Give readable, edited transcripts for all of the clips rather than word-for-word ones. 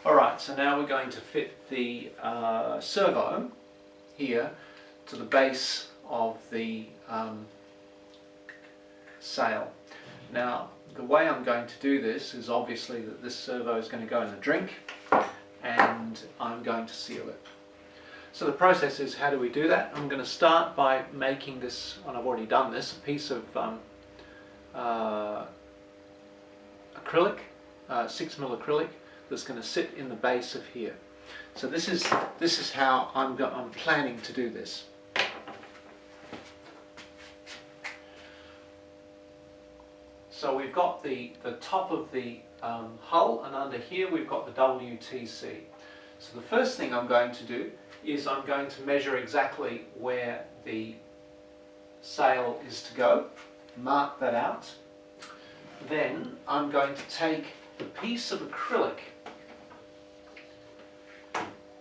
Alright, so now we're going to fit the servo here to the base of the sail. Now the way I'm going to do this is obviously that this servo is going to go in the drink and I'm going to seal it. So the process is, how do we do that? I'm going to start by making this, and I've already done this, a piece of acrylic, 6mm acrylic, that's going to sit in the base of here. So this is how I'm planning to do this. So we've got the top of the hull, and under here we've got the WTC. So the first thing I'm going to do is I'm going to measure exactly where the sail is to go, mark that out. Then I'm going to take the piece of acrylic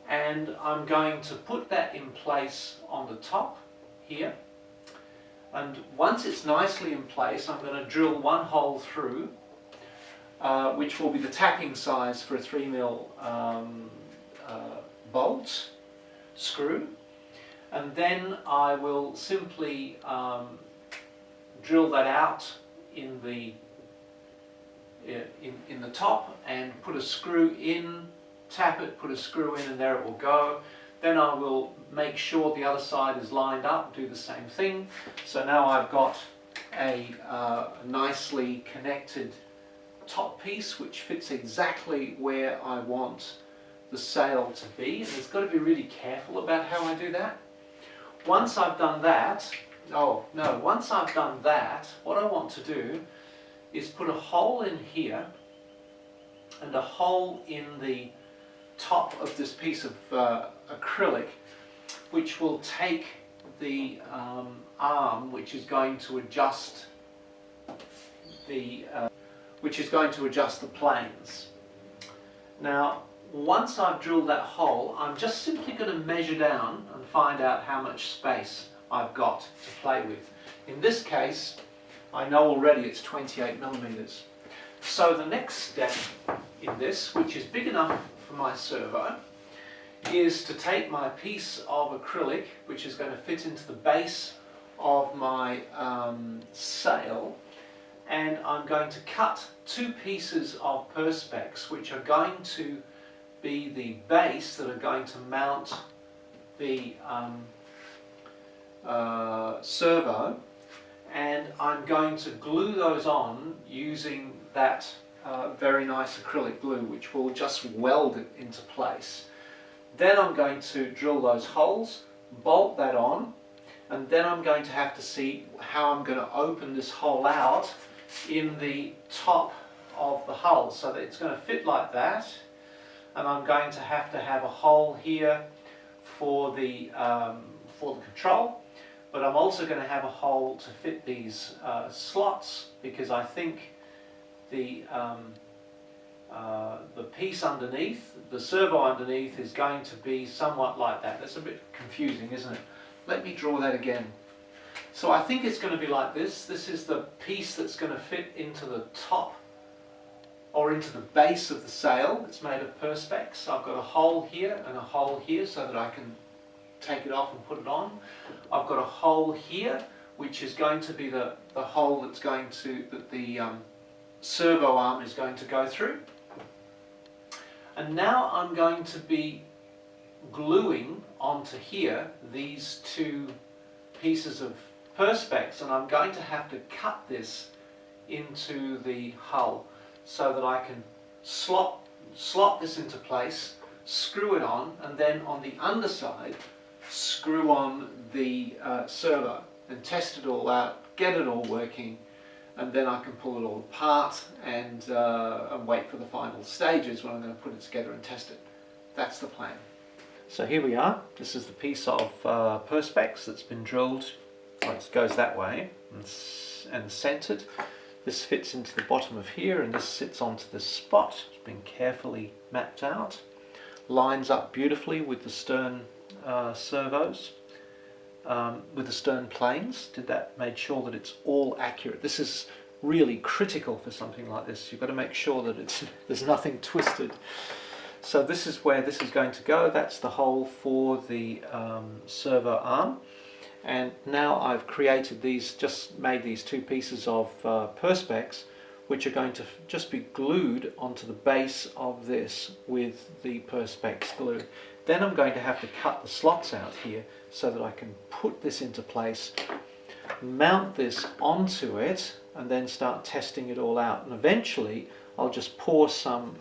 and I'm going to put that in place on the top here. And once it's nicely in place, I'm going to drill one hole through, which will be the tapping size for a 3mm bolt screw, and then I will simply drill that out in the top and put a screw in, tap it, put a screw in, and there it will go. Then I will make sure the other side is lined up, do the same thing. So now I've got a nicely connected top piece which fits exactly where I want the sail to be, and it's got to be really careful about how I do that. Once I've done that, once I've done that, what I want to do is put a hole in here and a hole in the top of this piece of acrylic, which will take the arm which is going to adjust the planes. Now once I've drilled that hole, I'm just simply going to measure down and find out how much space I've got to play with. In this case, I know already it's 28mm. So the next step in this, which is big enough for my servo, is to take my piece of acrylic, which is going to fit into the base of my sail, and I'm going to cut two pieces of perspex, which are going to be the base that are going to mount the servo, and I'm going to glue those on using that very nice acrylic glue, which will just weld it into place. Then I'm going to drill those holes, bolt that on, and then I'm going to have to see how I'm going to open this hole out in the top of the hull so that it's going to fit like that. And I'm going to have a hole here for the control, but I'm also going to have a hole to fit these slots, because I think the piece underneath, the servo underneath, is going to be somewhat like that. That's a bit confusing, isn't it? Let me draw that again. So I think it's going to be like this. This is the piece that's going to fit into the top or into the base of the sail. It's made of perspex. I've got a hole here and a hole here so that I can take it off and put it on. I've got a hole here which is going to be the hole that's going to, that the servo arm is going to go through. And now I'm going to be gluing onto here these two pieces of perspex, and I'm going to have to cut this into the hull so that I can slot this into place, screw it on, and then on the underside screw on the servo and test it all out, get it all working, and then I can pull it all apart and wait for the final stages when I'm going to put it together and test it. That's the plan. So here we are. This is the piece of perspex that's been drilled. Well, it goes that way and centered. This fits into the bottom of here, and this sits onto this spot. It's been carefully mapped out. Lines up beautifully with the stern servos, with the stern planes. Made sure that it's all accurate. This is really critical for something like this. You've got to make sure that there's nothing twisted. So this is where this is going to go. That's the hole for the servo arm. And now I've created these, just made these two pieces of perspex, which are going to just be glued onto the base of this with the perspex glue. Then I'm going to have to cut the slots out here so that I can put this into place, mount this onto it, and then start testing it all out. And eventually I'll just pour some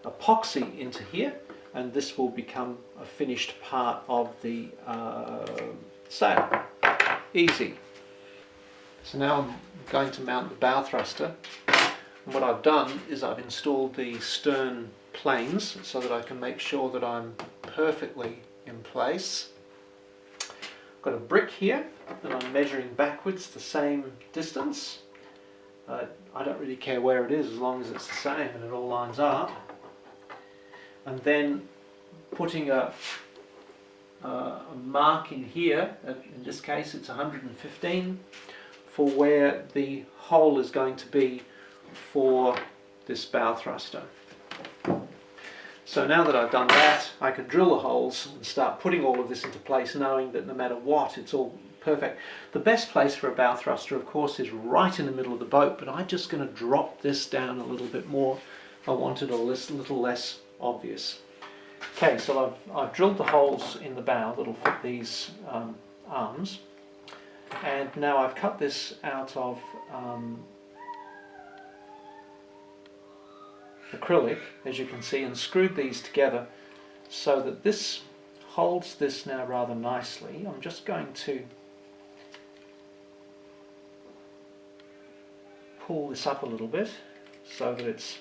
epoxy into here, and this will become a finished part of the sail. Easy. So now I'm going to mount the bow thruster, and what I've done is I've installed the stern planes so that I can make sure that I'm perfectly in place. I've got a brick here and I'm measuring backwards the same distance. I don't really care where it is as long as it's the same and it all lines up. And then putting a mark in here, in this case it's 115, for where the hole is going to be for this bow thruster. So now that I've done that, I can drill the holes and start putting all of this into place, knowing that no matter what, it's all perfect. The best place for a bow thruster, of course, is right in the middle of the boat, but I'm just going to drop this down a little bit more. I want it a little less obvious. Okay, so I've drilled the holes in the bow that'll fit these arms, and now I've cut this out of acrylic, as you can see, and screwed these together so that this holds this now rather nicely. I'm just going to pull this up a little bit so that it's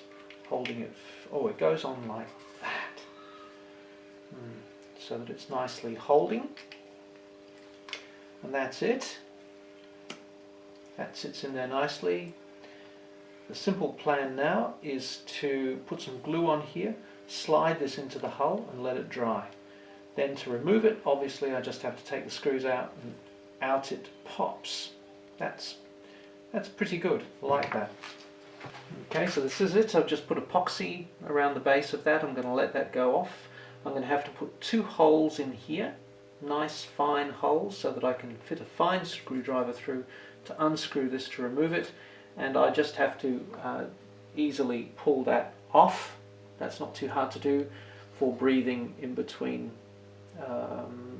holding it. Oh, it goes on like that, so that it's nicely holding, and that's it. That sits in there nicely. The simple plan now is to put some glue on here, slide this into the hull and let it dry. Then to remove it, obviously I just have to take the screws out, and out it pops. That's pretty good, I like that. Okay, so this is it. I've just put epoxy around the base of that. I'm going to let that go off. I'm going to have to put two holes in here, nice fine holes, so that I can fit a fine screwdriver through to unscrew this to remove it. And I just have to easily pull that off. That's not too hard to do for breathing in between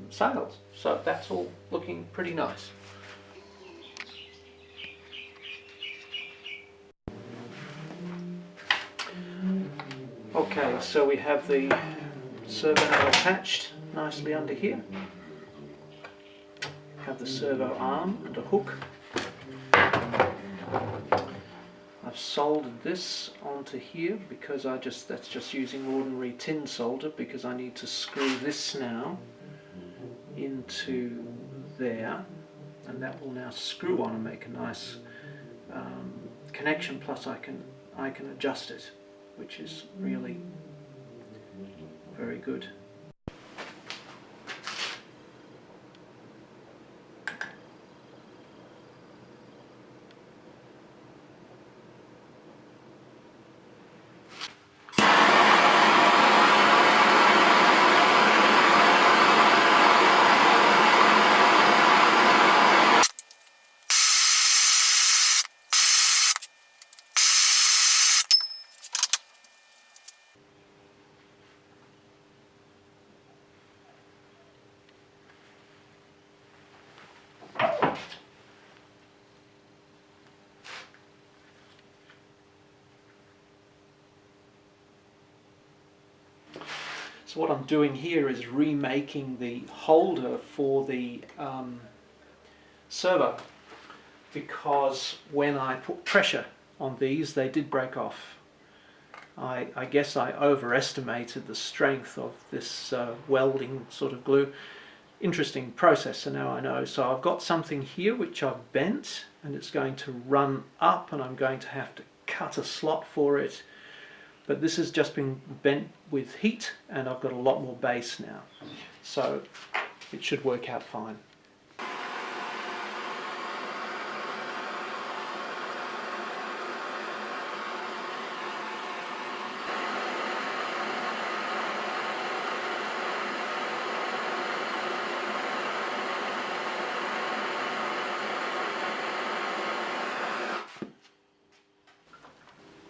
sails. So that's all looking pretty nice. Okay, so we have the servo now attached nicely under here. Have the servo arm and a hook. I've soldered this onto here because that's just using ordinary tin solder, because I need to screw this now into there, and that will now screw on and make a nice connection. Plus I can adjust it, which is really very good. So what I'm doing here is remaking the holder for the servo, because when I put pressure on these, they did break off. I guess I overestimated the strength of this welding sort of glue. Interesting process, so now I know. So I've got something here which I've bent, and it's going to run up, and I'm going to have to cut a slot for it. But this has just been bent with heat, and I've got a lot more base now. So it should work out fine.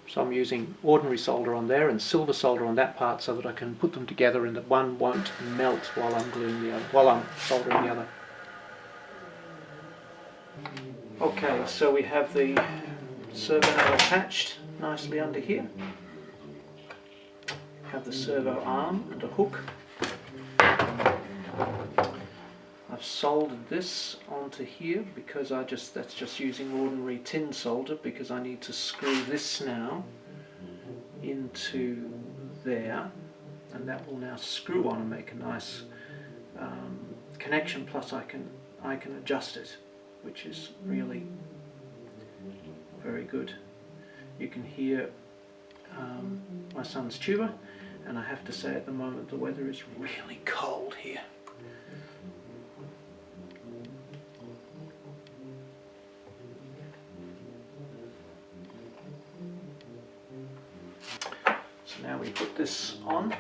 So I'm using ordinary solder on there and silver solder on that part so that I can put them together and that one won't melt while I'm gluing the other, while I'm soldering the other. Okay, so we have the servo now attached nicely under here. Have the servo arm and a hook. I've soldered this onto here because that's just using ordinary tin solder, because I need to screw this now into there, and that will now screw on and make a nice connection. Plus I can adjust it, which is really very good. You can hear my son's tuba, and I have to say at the moment the weather is really cold here. So now we put this on.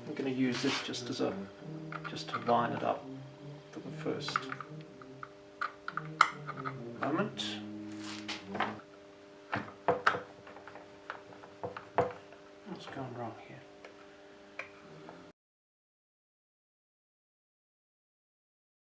I'm going to use this just to line it up for the first moment.